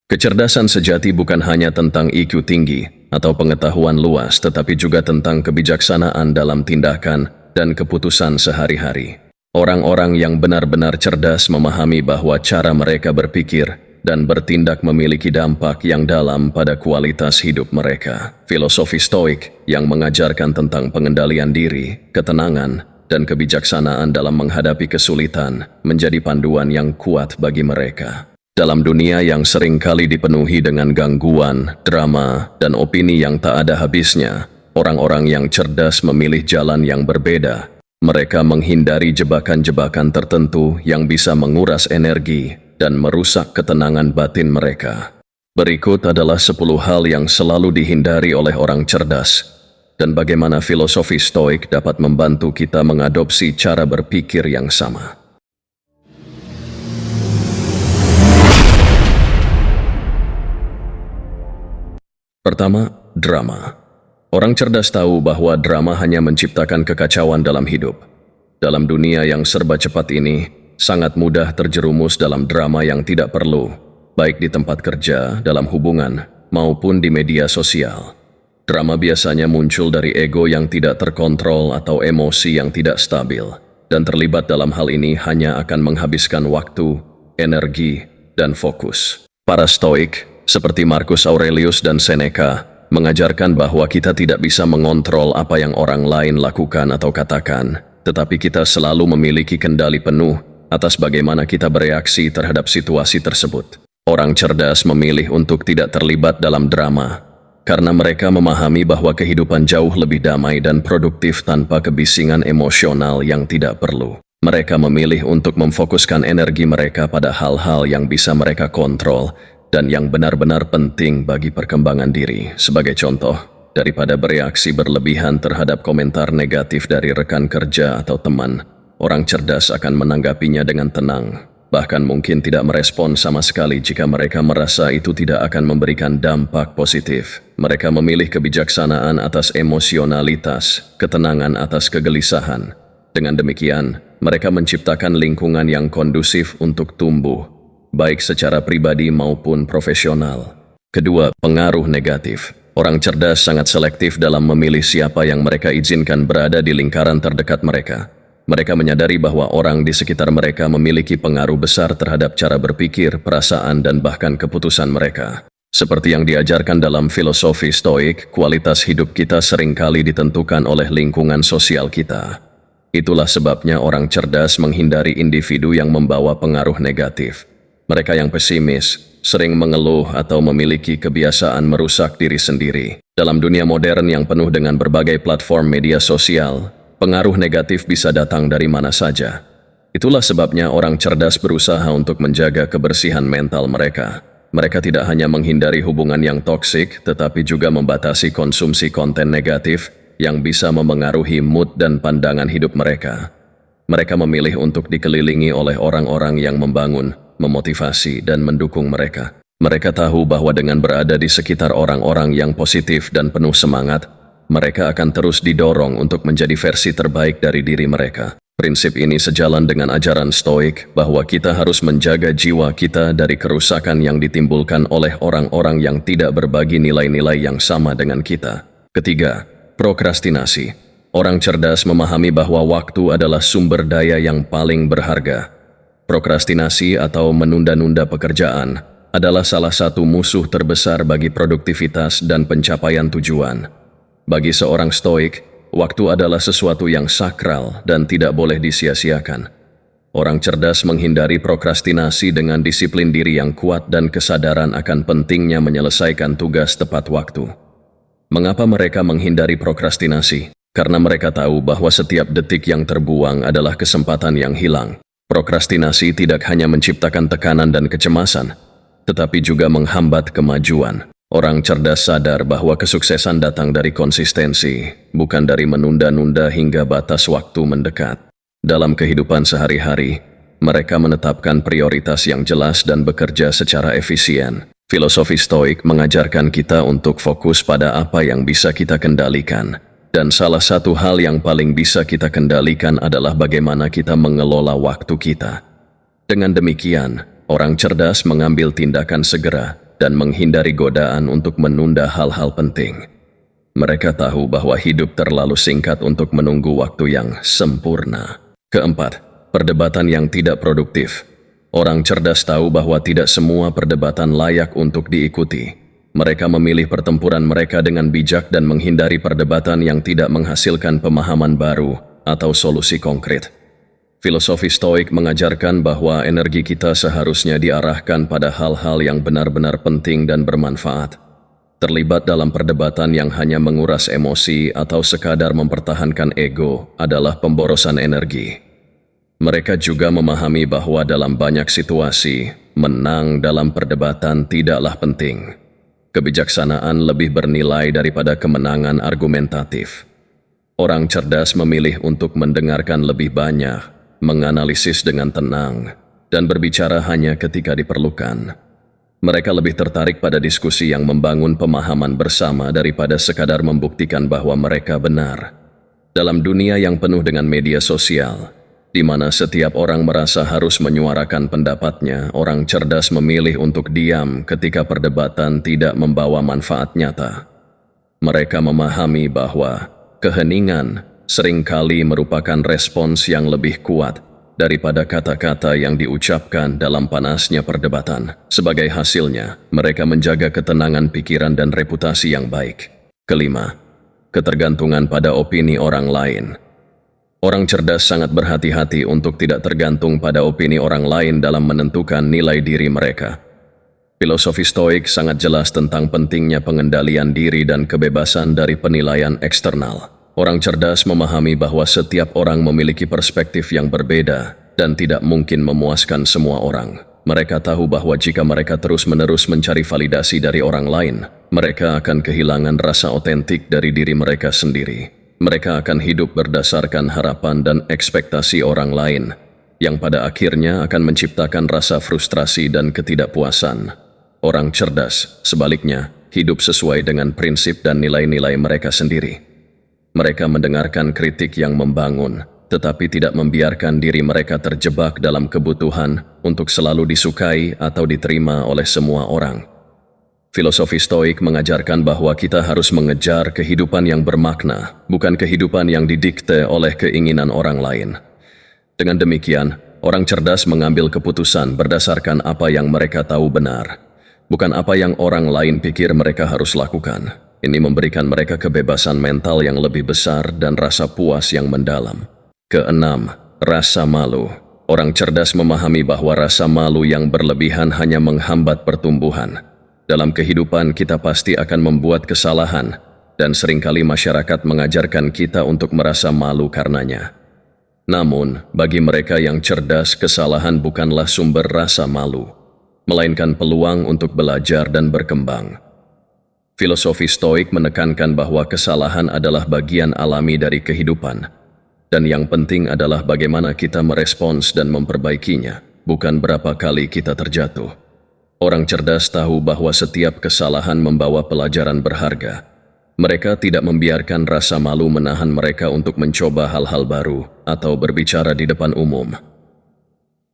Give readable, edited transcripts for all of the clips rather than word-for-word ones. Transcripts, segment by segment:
Kecerdasan sejati bukan hanya tentang IQ tinggi atau pengetahuan luas, tetapi juga tentang kebijaksanaan dalam tindakan dan keputusan sehari-hari. Orang-orang yang benar-benar cerdas memahami bahwa cara mereka berpikir dan bertindak memiliki dampak yang dalam pada kualitas hidup mereka. Filosofi Stoik yang mengajarkan tentang pengendalian diri, ketenangan, dan kebijaksanaan dalam menghadapi kesulitan menjadi panduan yang kuat bagi mereka. Dalam dunia yang sering kali dipenuhi dengan gangguan, drama, dan opini yang tak ada habisnya, orang-orang yang cerdas memilih jalan yang berbeda. Mereka menghindari jebakan-jebakan tertentu yang bisa menguras energi dan merusak ketenangan batin mereka. Berikut adalah 10 hal yang selalu dihindari oleh orang cerdas, dan bagaimana filosofi Stoik dapat membantu kita mengadopsi cara berpikir yang sama. Pertama, drama. Orang cerdas tahu bahwa drama hanya menciptakan kekacauan dalam hidup. Dalam dunia yang serba cepat ini, sangat mudah terjerumus dalam drama yang tidak perlu, baik di tempat kerja, dalam hubungan, maupun di media sosial. Drama biasanya muncul dari ego yang tidak terkontrol atau emosi yang tidak stabil, dan terlibat dalam hal ini hanya akan menghabiskan waktu, energi, dan fokus. Para Stoik, seperti Marcus Aurelius dan Seneca, mengajarkan bahwa kita tidak bisa mengontrol apa yang orang lain lakukan atau katakan, tetapi kita selalu memiliki kendali penuh atas bagaimana kita bereaksi terhadap situasi tersebut. Orang cerdas memilih untuk tidak terlibat dalam drama, karena mereka memahami bahwa kehidupan jauh lebih damai dan produktif tanpa kebisingan emosional yang tidak perlu. Mereka memilih untuk memfokuskan energi mereka pada hal-hal yang bisa mereka kontrol dan yang benar-benar penting bagi perkembangan diri. Sebagai contoh, daripada bereaksi berlebihan terhadap komentar negatif dari rekan kerja atau teman, orang cerdas akan menanggapinya dengan tenang, bahkan mungkin tidak merespon sama sekali jika mereka merasa itu tidak akan memberikan dampak positif. Mereka memilih kebijaksanaan atas emosionalitas, ketenangan atas kegelisahan. Dengan demikian, mereka menciptakan lingkungan yang kondusif untuk tumbuh, baik secara pribadi maupun profesional. Kedua, pengaruh negatif. Orang cerdas sangat selektif dalam memilih siapa yang mereka izinkan berada di lingkaran terdekat mereka. Mereka menyadari bahwa orang di sekitar mereka memiliki pengaruh besar terhadap cara berpikir, perasaan, dan bahkan keputusan mereka. Seperti yang diajarkan dalam filosofi Stoik, kualitas hidup kita seringkali ditentukan oleh lingkungan sosial kita. Itulah sebabnya orang cerdas menghindari individu yang membawa pengaruh negatif. Mereka yang pesimis, sering mengeluh atau memiliki kebiasaan merusak diri sendiri. Dalam dunia modern yang penuh dengan berbagai platform media sosial, pengaruh negatif bisa datang dari mana saja. Itulah sebabnya orang cerdas berusaha untuk menjaga kebersihan mental mereka. Mereka tidak hanya menghindari hubungan yang toksik, tetapi juga membatasi konsumsi konten negatif yang bisa memengaruhi mood dan pandangan hidup mereka. Mereka memilih untuk dikelilingi oleh orang-orang yang membangun, memotivasi, dan mendukung mereka. Mereka tahu bahwa dengan berada di sekitar orang-orang yang positif dan penuh semangat, mereka akan terus didorong untuk menjadi versi terbaik dari diri mereka. Prinsip ini sejalan dengan ajaran Stoik bahwa kita harus menjaga jiwa kita dari kerusakan yang ditimbulkan oleh orang-orang yang tidak berbagi nilai-nilai yang sama dengan kita. Ketiga, prokrastinasi. Orang cerdas memahami bahwa waktu adalah sumber daya yang paling berharga. Prokrastinasi atau menunda-nunda pekerjaan adalah salah satu musuh terbesar bagi produktivitas dan pencapaian tujuan. Bagi seorang Stoik, waktu adalah sesuatu yang sakral dan tidak boleh disia-siakan. Orang cerdas menghindari prokrastinasi dengan disiplin diri yang kuat dan kesadaran akan pentingnya menyelesaikan tugas tepat waktu. Mengapa mereka menghindari prokrastinasi? Karena mereka tahu bahwa setiap detik yang terbuang adalah kesempatan yang hilang. Prokrastinasi tidak hanya menciptakan tekanan dan kecemasan, tetapi juga menghambat kemajuan. Orang cerdas sadar bahwa kesuksesan datang dari konsistensi, bukan dari menunda-nunda hingga batas waktu mendekat. Dalam kehidupan sehari-hari, mereka menetapkan prioritas yang jelas dan bekerja secara efisien. Filosofi Stoik mengajarkan kita untuk fokus pada apa yang bisa kita kendalikan. Dan salah satu hal yang paling bisa kita kendalikan adalah bagaimana kita mengelola waktu kita. Dengan demikian, orang cerdas mengambil tindakan segera, dan menghindari godaan untuk menunda hal-hal penting. Mereka tahu bahwa hidup terlalu singkat untuk menunggu waktu yang sempurna. Keempat, perdebatan yang tidak produktif. Orang cerdas tahu bahwa tidak semua perdebatan layak untuk diikuti. Mereka memilih pertempuran mereka dengan bijak dan menghindari perdebatan yang tidak menghasilkan pemahaman baru atau solusi konkret. Filosofi Stoik mengajarkan bahwa energi kita seharusnya diarahkan pada hal-hal yang benar-benar penting dan bermanfaat. Terlibat dalam perdebatan yang hanya menguras emosi atau sekadar mempertahankan ego adalah pemborosan energi. Mereka juga memahami bahwa dalam banyak situasi, menang dalam perdebatan tidaklah penting. Kebijaksanaan lebih bernilai daripada kemenangan argumentatif. Orang cerdas memilih untuk mendengarkan lebih banyak, menganalisis dengan tenang, dan berbicara hanya ketika diperlukan. Mereka lebih tertarik pada diskusi yang membangun pemahaman bersama daripada sekadar membuktikan bahwa mereka benar. Dalam dunia yang penuh dengan media sosial, di mana setiap orang merasa harus menyuarakan pendapatnya, orang cerdas memilih untuk diam ketika perdebatan tidak membawa manfaat nyata. Mereka memahami bahwa keheningan seringkali merupakan respons yang lebih kuat daripada kata-kata yang diucapkan dalam panasnya perdebatan. Sebagai hasilnya, mereka menjaga ketenangan pikiran dan reputasi yang baik. Kelima, ketergantungan pada opini orang lain. Orang cerdas sangat berhati-hati untuk tidak tergantung pada opini orang lain dalam menentukan nilai diri mereka. Filosofi Stoik sangat jelas tentang pentingnya pengendalian diri dan kebebasan dari penilaian eksternal. Orang cerdas memahami bahwa setiap orang memiliki perspektif yang berbeda dan tidak mungkin memuaskan semua orang. Mereka tahu bahwa jika mereka terus-menerus mencari validasi dari orang lain, mereka akan kehilangan rasa otentik dari diri mereka sendiri. Mereka akan hidup berdasarkan harapan dan ekspektasi orang lain, yang pada akhirnya akan menciptakan rasa frustrasi dan ketidakpuasan. Orang cerdas, sebaliknya, hidup sesuai dengan prinsip dan nilai-nilai mereka sendiri. Mereka mendengarkan kritik yang membangun, tetapi tidak membiarkan diri mereka terjebak dalam kebutuhan untuk selalu disukai atau diterima oleh semua orang. Filosofi Stoik mengajarkan bahwa kita harus mengejar kehidupan yang bermakna, bukan kehidupan yang didikte oleh keinginan orang lain. Dengan demikian, orang cerdas mengambil keputusan berdasarkan apa yang mereka tahu benar, bukan apa yang orang lain pikir mereka harus lakukan. Ini memberikan mereka kebebasan mental yang lebih besar dan rasa puas yang mendalam. Keenam, rasa malu. Orang cerdas memahami bahwa rasa malu yang berlebihan hanya menghambat pertumbuhan. Dalam kehidupan kita pasti akan membuat kesalahan, dan seringkali masyarakat mengajarkan kita untuk merasa malu karenanya. Namun, bagi mereka yang cerdas, kesalahan bukanlah sumber rasa malu, melainkan peluang untuk belajar dan berkembang. Filosofi Stoik menekankan bahwa kesalahan adalah bagian alami dari kehidupan, dan yang penting adalah bagaimana kita merespons dan memperbaikinya, bukan berapa kali kita terjatuh. Orang cerdas tahu bahwa setiap kesalahan membawa pelajaran berharga. Mereka tidak membiarkan rasa malu menahan mereka untuk mencoba hal-hal baru atau berbicara di depan umum.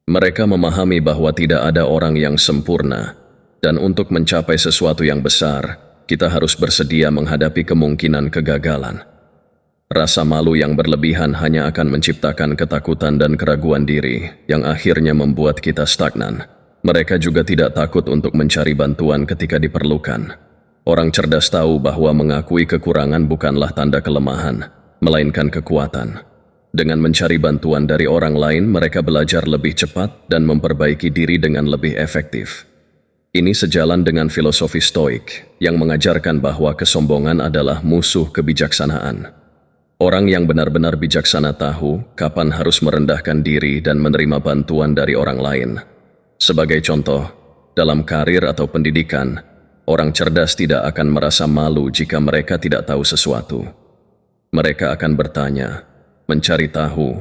Mereka memahami bahwa tidak ada orang yang sempurna, dan untuk mencapai sesuatu yang besar, kita harus bersedia menghadapi kemungkinan kegagalan. Rasa malu yang berlebihan hanya akan menciptakan ketakutan dan keraguan diri yang akhirnya membuat kita stagnan. Mereka juga tidak takut untuk mencari bantuan ketika diperlukan. Orang cerdas tahu bahwa mengakui kekurangan bukanlah tanda kelemahan, melainkan kekuatan. Dengan mencari bantuan dari orang lain, mereka belajar lebih cepat dan memperbaiki diri dengan lebih efektif. Ini sejalan dengan filosofi Stoik yang mengajarkan bahwa kesombongan adalah musuh kebijaksanaan. Orang yang benar-benar bijaksana tahu kapan harus merendahkan diri dan menerima bantuan dari orang lain. Sebagai contoh, dalam karir atau pendidikan, orang cerdas tidak akan merasa malu jika mereka tidak tahu sesuatu. Mereka akan bertanya, mencari tahu,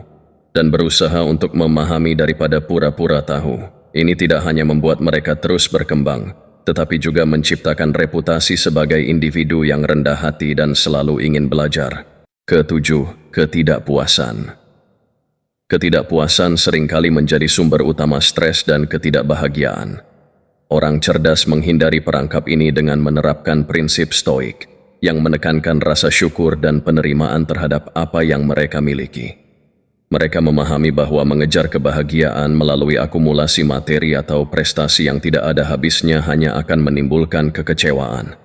dan berusaha untuk memahami daripada pura-pura tahu. Ini tidak hanya membuat mereka terus berkembang, tetapi juga menciptakan reputasi sebagai individu yang rendah hati dan selalu ingin belajar. Ketujuh, ketidakpuasan. Ketidakpuasan seringkali menjadi sumber utama stres dan ketidakbahagiaan. Orang cerdas menghindari perangkap ini dengan menerapkan prinsip stoik yang menekankan rasa syukur dan penerimaan terhadap apa yang mereka miliki. Mereka memahami bahwa mengejar kebahagiaan melalui akumulasi materi atau prestasi yang tidak ada habisnya hanya akan menimbulkan kekecewaan.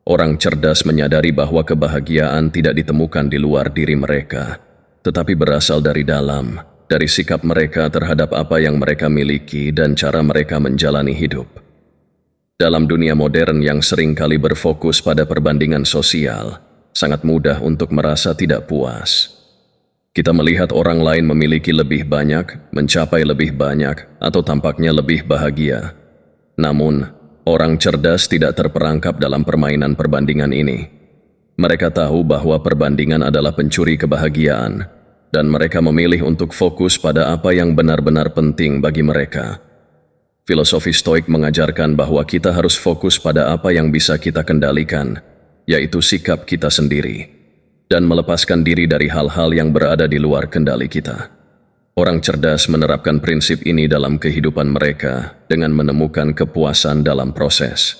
Orang cerdas menyadari bahwa kebahagiaan tidak ditemukan di luar diri mereka, tetapi berasal dari dalam, dari sikap mereka terhadap apa yang mereka miliki dan cara mereka menjalani hidup. Dalam dunia modern yang sering kali berfokus pada perbandingan sosial, sangat mudah untuk merasa tidak puas. Kita melihat orang lain memiliki lebih banyak, mencapai lebih banyak, atau tampaknya lebih bahagia. Namun, orang cerdas tidak terperangkap dalam permainan perbandingan ini. Mereka tahu bahwa perbandingan adalah pencuri kebahagiaan, dan mereka memilih untuk fokus pada apa yang benar-benar penting bagi mereka. Filosofi Stoik mengajarkan bahwa kita harus fokus pada apa yang bisa kita kendalikan, yaitu sikap kita sendiri, dan melepaskan diri dari hal-hal yang berada di luar kendali kita. Orang cerdas menerapkan prinsip ini dalam kehidupan mereka dengan menemukan kepuasan dalam proses,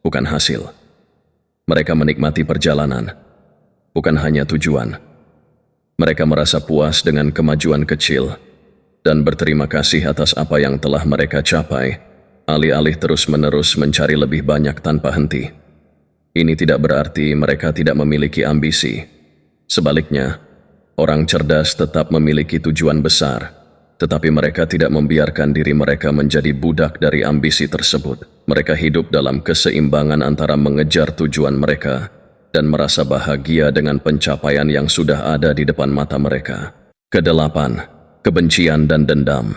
bukan hasil. Mereka menikmati perjalanan, bukan hanya tujuan. Mereka merasa puas dengan kemajuan kecil dan berterima kasih atas apa yang telah mereka capai, alih-alih terus-menerus mencari lebih banyak tanpa henti. Ini tidak berarti mereka tidak memiliki ambisi. Sebaliknya, orang cerdas tetap memiliki tujuan besar, tetapi mereka tidak membiarkan diri mereka menjadi budak dari ambisi tersebut. Mereka hidup dalam keseimbangan antara mengejar tujuan mereka dan merasa bahagia dengan pencapaian yang sudah ada di depan mata mereka. Kedelapan, kebencian dan dendam.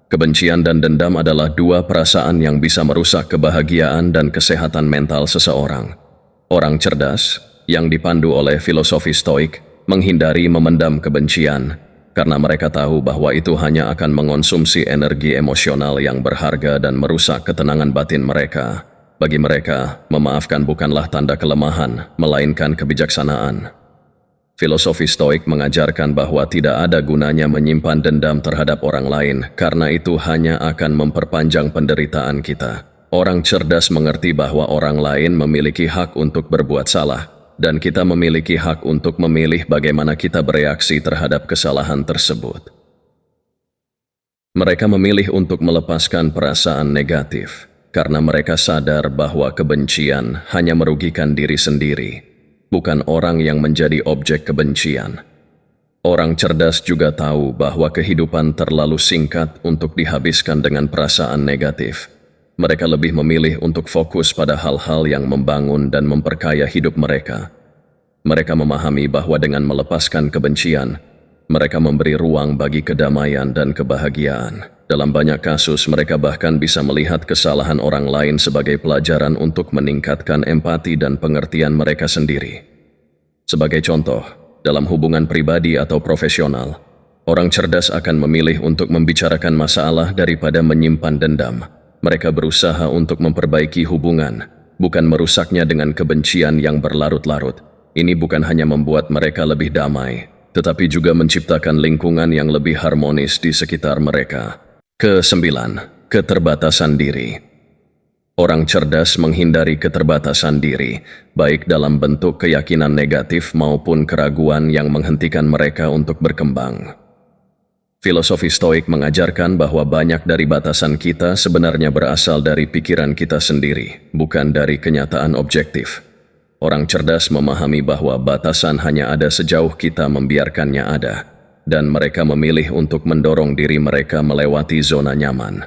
Kebencian dan dendam adalah dua perasaan yang bisa merusak kebahagiaan dan kesehatan mental seseorang. Orang cerdas, yang dipandu oleh filosofi Stoik, menghindari memendam kebencian, karena mereka tahu bahwa itu hanya akan mengonsumsi energi emosional yang berharga dan merusak ketenangan batin mereka. Bagi mereka, memaafkan bukanlah tanda kelemahan, melainkan kebijaksanaan. Filosofi Stoik mengajarkan bahwa tidak ada gunanya menyimpan dendam terhadap orang lain, karena itu hanya akan memperpanjang penderitaan kita. Orang cerdas mengerti bahwa orang lain memiliki hak untuk berbuat salah, dan kita memiliki hak untuk memilih bagaimana kita bereaksi terhadap kesalahan tersebut. Mereka memilih untuk melepaskan perasaan negatif, karena mereka sadar bahwa kebencian hanya merugikan diri sendiri, bukan orang yang menjadi objek kebencian. Orang cerdas juga tahu bahwa kehidupan terlalu singkat untuk dihabiskan dengan perasaan negatif. Mereka lebih memilih untuk fokus pada hal-hal yang membangun dan memperkaya hidup mereka. Mereka memahami bahwa dengan melepaskan kebencian, mereka memberi ruang bagi kedamaian dan kebahagiaan. Dalam banyak kasus, mereka bahkan bisa melihat kesalahan orang lain sebagai pelajaran untuk meningkatkan empati dan pengertian mereka sendiri. Sebagai contoh, dalam hubungan pribadi atau profesional, orang cerdas akan memilih untuk membicarakan masalah daripada menyimpan dendam. Mereka berusaha untuk memperbaiki hubungan, bukan merusaknya dengan kebencian yang berlarut-larut. Ini bukan hanya membuat mereka lebih damai, tetapi juga menciptakan lingkungan yang lebih harmonis di sekitar mereka. Kesembilan, keterbatasan diri. Orang cerdas menghindari keterbatasan diri, baik dalam bentuk keyakinan negatif maupun keraguan yang menghentikan mereka untuk berkembang. Filosofi Stoik mengajarkan bahwa banyak dari batasan kita sebenarnya berasal dari pikiran kita sendiri, bukan dari kenyataan objektif. Orang cerdas memahami bahwa batasan hanya ada sejauh kita membiarkannya ada, dan mereka memilih untuk mendorong diri mereka melewati zona nyaman.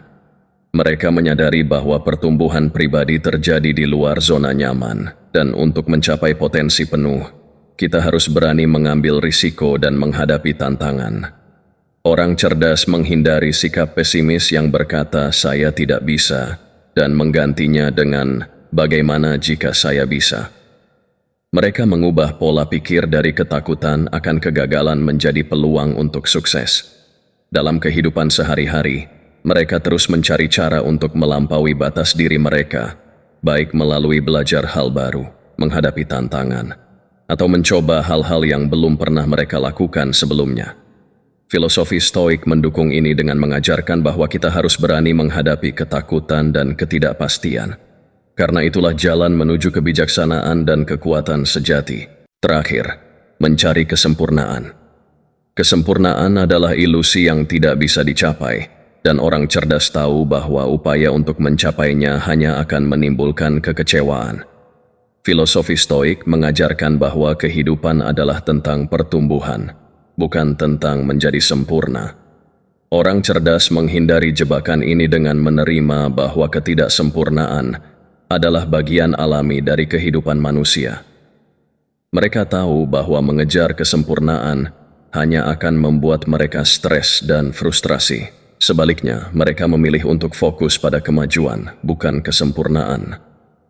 Mereka menyadari bahwa pertumbuhan pribadi terjadi di luar zona nyaman, dan untuk mencapai potensi penuh, kita harus berani mengambil risiko dan menghadapi tantangan. Orang cerdas menghindari sikap pesimis yang berkata, "Saya tidak bisa," dan menggantinya dengan, "Bagaimana jika saya bisa?" Mereka mengubah pola pikir dari ketakutan akan kegagalan menjadi peluang untuk sukses. Dalam kehidupan sehari-hari, mereka terus mencari cara untuk melampaui batas diri mereka, baik melalui belajar hal baru, menghadapi tantangan, atau mencoba hal-hal yang belum pernah mereka lakukan sebelumnya. Filosofi Stoik mendukung ini dengan mengajarkan bahwa kita harus berani menghadapi ketakutan dan ketidakpastian. Karena itulah jalan menuju kebijaksanaan dan kekuatan sejati. Terakhir, mencari kesempurnaan. Kesempurnaan adalah ilusi yang tidak bisa dicapai, dan orang cerdas tahu bahwa upaya untuk mencapainya hanya akan menimbulkan kekecewaan. Filosofi Stoik mengajarkan bahwa kehidupan adalah tentang pertumbuhan, bukan tentang menjadi sempurna. Orang cerdas menghindari jebakan ini dengan menerima bahwa ketidaksempurnaan adalah bagian alami dari kehidupan manusia. Mereka tahu bahwa mengejar kesempurnaan hanya akan membuat mereka stres dan frustrasi. Sebaliknya, mereka memilih untuk fokus pada kemajuan, bukan kesempurnaan.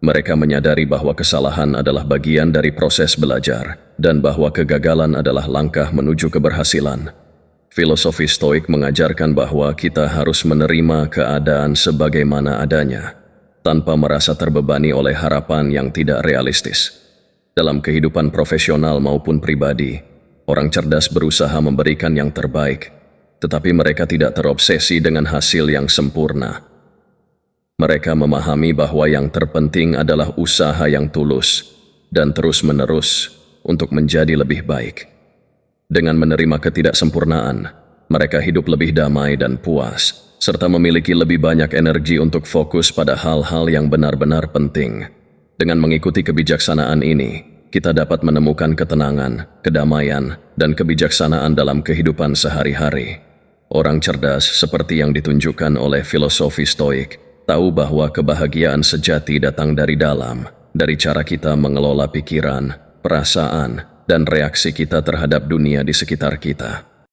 Mereka menyadari bahwa kesalahan adalah bagian dari proses belajar, dan bahwa kegagalan adalah langkah menuju keberhasilan. Filosofi Stoik mengajarkan bahwa kita harus menerima keadaan sebagaimana adanya, tanpa merasa terbebani oleh harapan yang tidak realistis. Dalam kehidupan profesional maupun pribadi, orang cerdas berusaha memberikan yang terbaik, tetapi mereka tidak terobsesi dengan hasil yang sempurna. Mereka memahami bahwa yang terpenting adalah usaha yang tulus dan terus-menerus untuk menjadi lebih baik. Dengan menerima ketidaksempurnaan, mereka hidup lebih damai dan puas, serta memiliki lebih banyak energi untuk fokus pada hal-hal yang benar-benar penting. Dengan mengikuti kebijaksanaan ini, kita dapat menemukan ketenangan, kedamaian, dan kebijaksanaan dalam kehidupan sehari-hari. Orang cerdas seperti yang ditunjukkan oleh filosofi Stoik tahu bahwa kebahagiaan sejati datang dari dalam, dari cara kita mengelola pikiran, perasaan, dan reaksi kita terhadap dunia di sekitar kita.